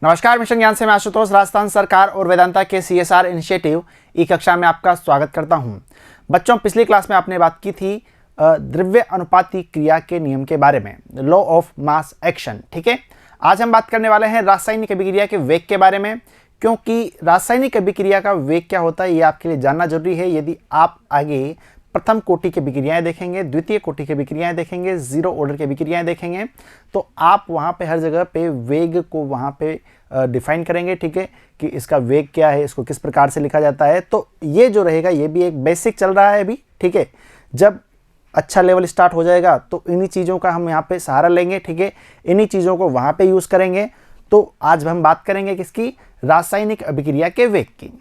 नमस्कार, मिशन ज्ञान से मैं आशुतोष राजस्थान सरकार और वेदांता के CSR इनिशिएटिव ई कक्षा में आपका स्वागत करता हूं। बच्चों, पिछली क्लास में आपने बात की थी द्रव्य अनुपाती क्रिया के नियम के बारे में, लॉ ऑफ मास एक्शन। ठीक है, आज हम बात करने वाले हैं रासायनिक अभिक्रिया के वेग के बारे में, क्योंकि रासायनिक अभिक्रिया का वेग क्या होता है ये आपके लिए जानना जरूरी है। यदि आप आगे प्रथम कोटि की विक्रियाएं देखेंगे, द्वितीय कोटि की विक्रियाएं देखेंगे, जीरो ऑर्डर की विक्रियाएं देखेंगे, तो आप वहां पे हर जगह पे वेग को वहां पे डिफाइन करेंगे। ठीक है, कि इसका वेग क्या है, इसको किस प्रकार से लिखा जाता है। तो ये जो रहेगा ये भी एक बेसिक चल रहा है अभी। ठीक है, जब अच्छा लेवल स्टार्ट हो जाएगा तो इन्हीं चीज़ों का हम यहाँ पे सहारा लेंगे। ठीक है, इन्हीं चीज़ों को वहाँ पे यूज़ करेंगे। तो आज हम बात करेंगे किसकी? रासायनिक अभिक्रिया के वेग की।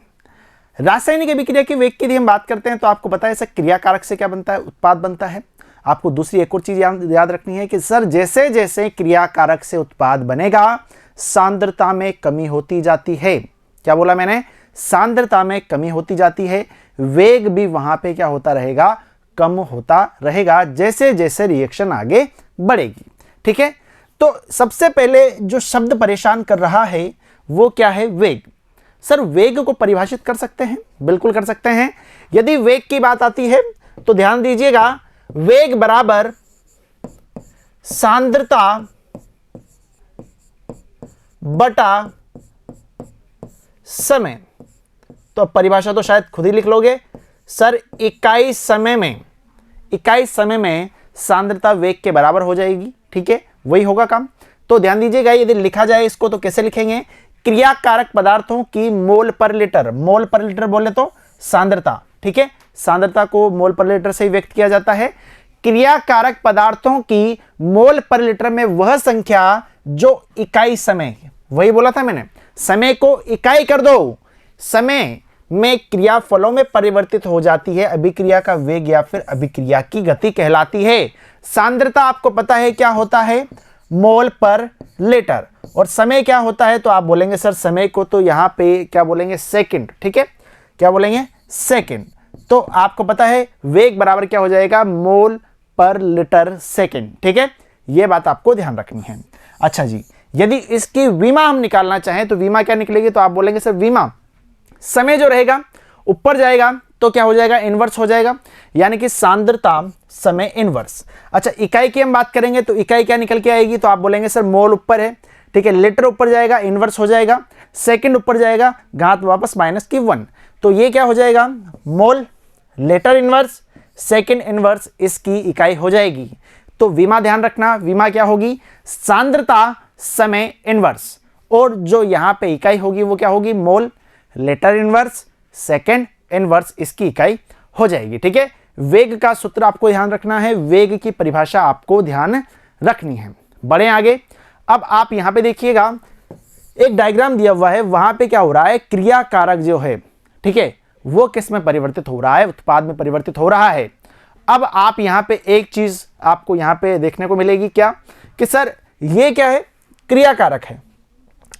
रासायनिक अभिक्रिया के वेग की यदि हम बात करते हैं तो आपको पता है सर क्रिया कारक से क्या बनता है? उत्पाद बनता है। आपको दूसरी एक और चीज़ याद रखनी है कि सर जैसे जैसे क्रिया कारक से उत्पाद बनेगा सांद्रता में कमी होती जाती है। क्या बोला मैंने? सांद्रता में कमी होती जाती है। वेग भी वहां पे क्या होता रहेगा? कम होता रहेगा जैसे जैसे रिएक्शन आगे बढ़ेगी। ठीक है, तो सबसे पहले जो शब्द परेशान कर रहा है वो क्या है? वेग। सर वेग को परिभाषित कर सकते हैं? बिल्कुल कर सकते हैं। यदि वेग की बात आती है तो ध्यान दीजिएगा, वेग बराबर सांद्रता बटा समय। तो परिभाषा तो शायद खुद ही लिख लोगे। सर इकाई समय में सांद्रता वेग के बराबर हो जाएगी। ठीक है, वही होगा काम। तो ध्यान दीजिएगा, यदि लिखा जाए इसको तो कैसे लिखेंगे? क्रिया कारक पदार्थों की मोल पर लीटर बोले तो सांद्रता। ठीक है, सांद्रता को मोल पर लीटर से ही व्यक्त किया जाता है। क्रिया कारक पदार्थों की मोल पर लीटर में वह संख्या जो इकाई समय, वही बोला था मैंने, समय को इकाई कर दो, समय में क्रियाफलों में परिवर्तित हो जाती है अभिक्रिया का वेग या फिर अभिक्रिया की गति कहलाती है। सांद्रता आपको पता है क्या होता है? मोल पर लीटर। और समय क्या होता है? तो आप बोलेंगे सर समय को तो यहां पे क्या बोलेंगे? सेकंड। ठीक है, क्या बोलेंगे? सेकंड। तो आपको पता है वेग बराबर क्या हो जाएगा? मोल पर लीटर सेकंड। ठीक है, यह बात आपको ध्यान रखनी है। अच्छा जी, यदि इसकी विमा हम निकालना चाहें तो विमा क्या निकलेगी? तो आप बोलेंगे सर विमा समय जो रहेगा ऊपर जाएगा तो क्या हो जाएगा? इनवर्स हो जाएगा, यानी कि सांद्रता समय इनवर्स। अच्छा, इकाई की हम बात करेंगे तो इकाई क्या निकल के आएगी? तो आप बोलेंगे सर मोल ऊपर है। ठीक है, लीटर ऊपर जाएगा, इनवर्स हो जाएगा, सेकंड ऊपर जाएगा, घात वापस -1। तो ये क्या हो जाएगा? Mole litre inverse second inverse इसकी इकाई हो जाएगी। तो विमा ध्यान रखना, विमा क्या होगी? सांद्रता समय इनवर्स, और जो यहां पे इकाई होगी वो क्या होगी? Mole litre inverse second inverse इसकी इकाई हो जाएगी। ठीक है, वेग का सूत्र आपको ध्यान रखना है, वेग की परिभाषा आपको ध्यान रखनी है। बढ़े आगे। अब आप यहां पे देखिएगा एक डायग्राम दिया हुआ है, वहां पे क्या हो रहा है? क्रिया कारक जो है, ठीक है, वो किस में परिवर्तित हो रहा है? उत्पाद में परिवर्तित हो रहा है। अब आप यहां पे एक चीज आपको यहां पे देखने को मिलेगी, क्या कि सर ये क्या है? क्रिया कारक है।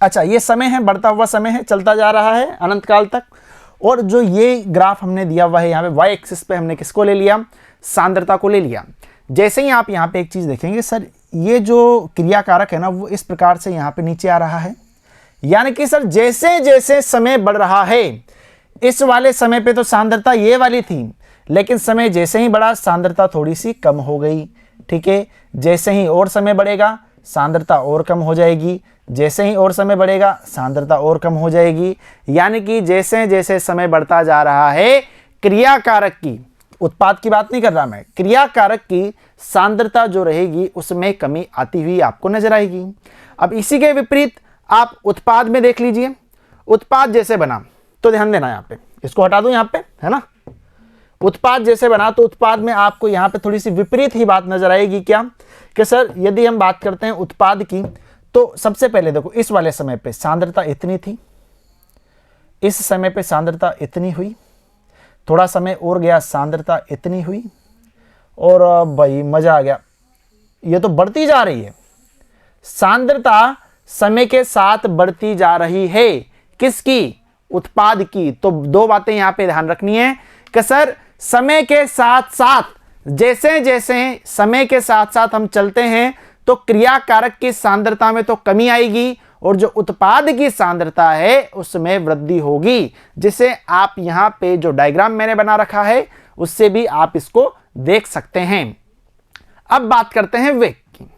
अच्छा, ये समय है, बढ़ता हुआ समय है, चलता जा रहा है अनंत काल तक। और जो ये ग्राफ हमने दिया हुआ है यहाँ पे वाई एक्सिस पे हमने किसको ले लिया? सांद्रता को ले लिया। जैसे ही आप यहाँ पे एक चीज देखेंगे, सर ये जो क्रिया कारक है ना वो इस प्रकार से यहाँ पे नीचे आ रहा है, यानी कि सर जैसे जैसे समय बढ़ रहा है, इस वाले समय पे तो सांद्रता ये वाली थी, लेकिन समय जैसे ही बढ़ा सांद्रता थोड़ी सी कम हो गई। ठीक है, जैसे ही और समय बढ़ेगा सांद्रता और कम हो जाएगी, जैसे ही और समय बढ़ेगा सांद्रता और कम हो जाएगी। यानी कि जैसे जैसे समय बढ़ता जा रहा है क्रिया कारक की, उत्पाद की बात नहीं कर रहा मैं, क्रिया कारक की सांद्रता जो रहेगी उसमें कमी आती हुई आपको नजर आएगी। अब इसी के विपरीत आप उत्पाद में देख लीजिए, उत्पाद जैसे बना तो ध्यान देना, यहाँ पे इसको हटा दूं, यहाँ पे है ना, उत्पाद जैसे बना तो उत्पाद में आपको यहाँ पे थोड़ी सी विपरीत ही बात नजर आएगी। क्या कि सर यदि हम बात करते हैं उत्पाद की, तो सबसे पहले देखो इस वाले समय पे सांद्रता इतनी थी, इस समय पे सांद्रता इतनी हुई, थोड़ा समय और गया सांद्रता इतनी हुई, और भाई मजा आ गया, ये तो बढ़ती जा रही है। सांद्रता समय के साथ बढ़ती जा रही है, किसकी? उत्पाद की। तो दो बातें यहां पे ध्यान रखनी है कि सर समय के साथ साथ, जैसे जैसे समय के साथ साथ हम चलते हैं तो क्रिया कारक की सांद्रता में तो कमी आएगी और जो उत्पाद की सांद्रता है उसमें वृद्धि होगी, जिसे आप यहां पे जो डायग्राम मैंने बना रखा है उससे भी आप इसको देख सकते हैं। अब बात करते हैं वेग की।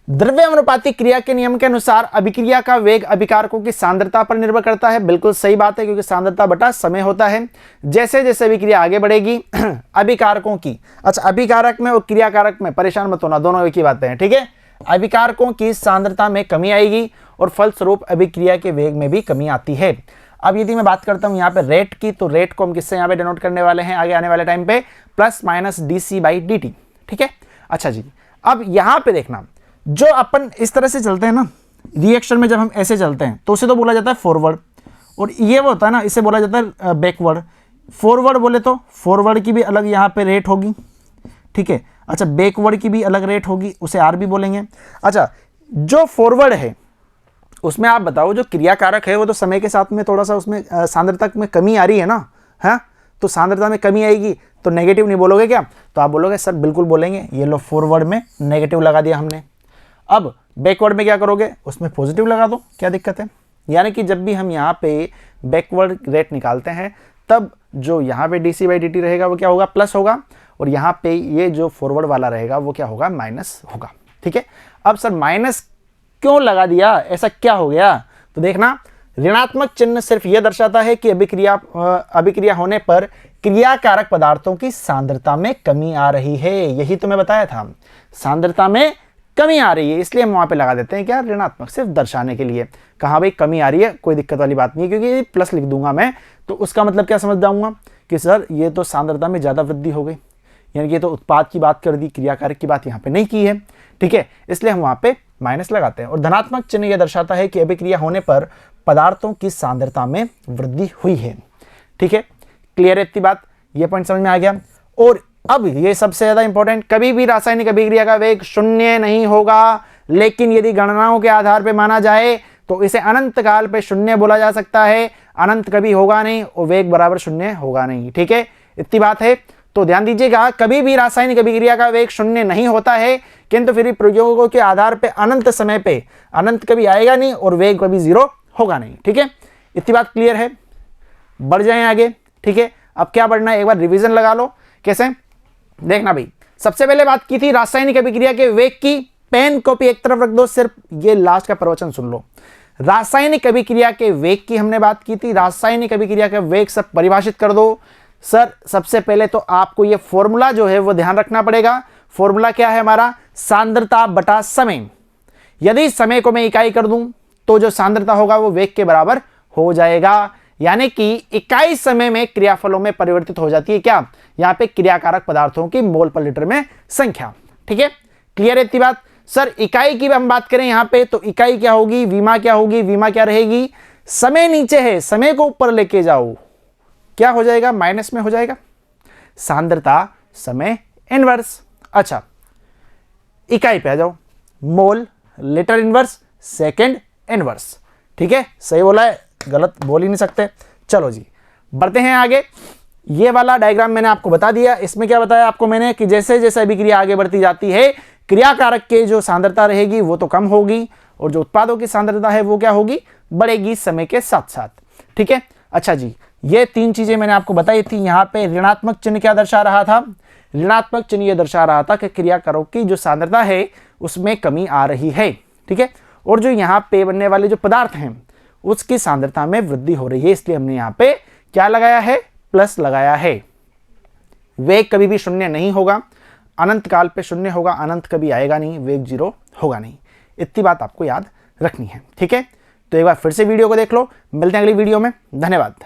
द्रव्यानुपाती क्रिया के नियम के अनुसार अभिक्रिया का वेग अभिकारकों की सांद्रता पर निर्भर करता है। बिल्कुल सही बात है, क्योंकि सांद्रता बटा समय होता है। जैसे जैसे अभिक्रिया आगे बढ़ेगी अभिकारकों की, अच्छा अभिकारक में और क्रियाकारक में परेशान मत होना, दोनों एक ही बातें हैं, ठीक है। अभिकारकों की सांद्रता में कमी आएगी और फलस्वरूप अभिक्रिया के वेग में भी कमी आती है। अब यदि मैं बात करता हूं यहाँ पे रेट की, तो रेट को हम किससे यहाँ पे डिनोट करने वाले हैं आगे आने वाले टाइम पे, प्लस माइनस dc/dt, ठीक है। अच्छा जी, अब यहाँ पे देखना, जो अपन इस तरह से चलते हैं ना रिएक्शन में, जब हम ऐसे चलते हैं तो उसे तो बोला जाता है फॉरवर्ड, और ये वो होता है ना, इसे बोला जाता है बैकवर्ड। फॉरवर्ड बोले तो फॉरवर्ड की भी अलग यहाँ पे रेट होगी, ठीक है। अच्छा, बैकवर्ड की भी अलग रेट होगी, उसे आर भी बोलेंगे। अच्छा, जो फॉरवर्ड है उसमें आप बताओ जो क्रियाकारक है वो तो समय के साथ में थोड़ा सा उसमें सांद्रता में कमी आ रही है ना, है तो सांद्रता में कमी आएगी, तो नेगेटिव नहीं बोलोगे क्या? तो आप बोलोगे सर बिल्कुल बोलेंगे। ये लो फॉरवर्ड में नेगेटिव लगा दिया हमने। अब बैकवर्ड में क्या करोगे? उसमें पॉजिटिव लगा दो, क्या दिक्कत है? यानी कि जब भी हम यहाँ पे बैकवर्ड रेट निकालते हैं तब जो यहाँ पे dc/dt रहेगा वो क्या होगा? प्लस होगा, और यहाँ पे ये जो फॉरवर्ड वाला रहेगा वो क्या होगा? माइनस होगा, ठीक है। अब सर माइनस क्यों लगा दिया, ऐसा क्या हो गया? तो देखना, ऋणात्मक चिन्ह सिर्फ यह दर्शाता है कि अभिक्रिया होने पर क्रियाकारक पदार्थों की सांद्रता में कमी आ रही है। यही तो मैं बताया था, सांद्रता में कमी आ रही है, इसलिए हम वहां पे लगा देते हैं क्या? ऋणात्मक, सिर्फ दर्शाने के लिए। कहाँ भाई कमी आ रही है, कोई दिक्कत वाली बात नहीं है, क्योंकि प्लस लिख दूंगा मैं तो उसका मतलब क्या समझ जाऊंगा कि सर ये तो सांद्रता में ज्यादा वृद्धि हो गई, यानी कि ये तो उत्पाद की बात कर दी, क्रियाकारक की बात यहाँ पे नहीं की है, ठीक है। इसलिए हम वहाँ पे माइनस लगाते हैं। और धनात्मक चिन्ह यह दर्शाता है कि अभिक्रिया होने पर पदार्थों की सांद्रता में वृद्धि हुई है, ठीक है। क्लियर है इतनी बात? ये पॉइंट समझ में आ गया। और अब ये सबसे ज्यादा इंपॉर्टेंट, कभी भी रासायनिक अभिक्रिया का वेग शून्य नहीं होगा, लेकिन यदि गणनाओं के आधार पर माना जाए तो इसे अनंत काल पे शून्य बोला जा सकता है। अनंत कभी होगा नहीं और वेग बराबर शून्य होगा नहीं, ठीक है। इतनी बात है, तो ध्यान दीजिएगा, कभी भी रासायनिक अभिक्रिया का वेग शून्य नहीं होता है, किंतु फिर प्रयोगों के आधार पे अनंत समय पे अनंत कभी आएगा नहीं और वेग कभी जीरो होगा नहीं, ठीक है। इतनी बात क्लियर है? बढ़ जाएं आगे, ठीक है। अब क्या बढ़ना है, एक बार रिवीजन लगा लो। कैसे? देखना भाई, सबसे पहले बात की थी रासायनिक अभिक्रिया के वेग की। पेन कॉपी एक तरफ रख दो, सिर्फ ये लास्ट का प्रवचन सुन लो। रासायनिक अभिक्रिया के वेग की हमने बात की थी। रासायनिक अभिक्रिया का वेग सब परिभाषित कर दो। सर सबसे पहले तो आपको ये फॉर्मूला जो है वो ध्यान रखना पड़ेगा। फॉर्मूला क्या है हमारा? सांद्रता बटा समय। यदि समय को मैं इकाई कर दूं तो जो सांद्रता होगा वो वेग के बराबर हो जाएगा, यानी कि इकाई समय में क्रियाफलों में परिवर्तित हो जाती है क्या? यहां पे क्रियाकारक पदार्थों की मोल पर लीटर में संख्या, ठीक है। क्लियर है इतनी बात? सर इकाई की हम बात करें यहां पे, तो इकाई क्या होगी? विमा क्या होगी? विमा क्या रहेगी? समय नीचे है, समय को ऊपर लेके जाओ, क्या हो जाएगा? माइनस में हो जाएगा। सांद्रता समय इनवर्स। अच्छा, इकाई पे आ जाओ, mole litre inverse second inverse, ठीक है। सही बोला है, गलत बोल ही नहीं सकते। चलो जी बढ़ते हैं आगे। ये वाला डायग्राम मैंने आपको बता दिया। इसमें क्या बताया आपको मैंने कि जैसे जैसे अभिक्रिया आगे बढ़ती जाती है क्रियाकारक के जो सांद्रता रहेगी वो तो कम होगी, और जो उत्पादों की सांद्रता है वो क्या होगी? बढ़ेगी समय के साथ साथ, ठीक है। अच्छा जी, ये तीन चीजें मैंने आपको बताई थी। यहाँ पे ऋणात्मक चिन्ह क्या दर्शा रहा था? ऋणात्मक चिन्ह यह दर्शा रहा था कि क्रियाकारक की जो सांद्रता है उसमें कमी आ रही है, ठीक है। और जो यहाँ पे बनने वाले जो पदार्थ हैं उसकी सांद्रता में वृद्धि हो रही है, इसलिए हमने यहाँ पे क्या लगाया है? प्लस लगाया है। वेग कभी भी शून्य नहीं होगा, अनंत काल पे शून्य होगा, अनंत कभी आएगा नहीं, वेग जीरो होगा नहीं। इतनी बात आपको याद रखनी है, ठीक है। तो एक बार फिर से वीडियो को देख लो। मिलते हैं अगली वीडियो में, धन्यवाद।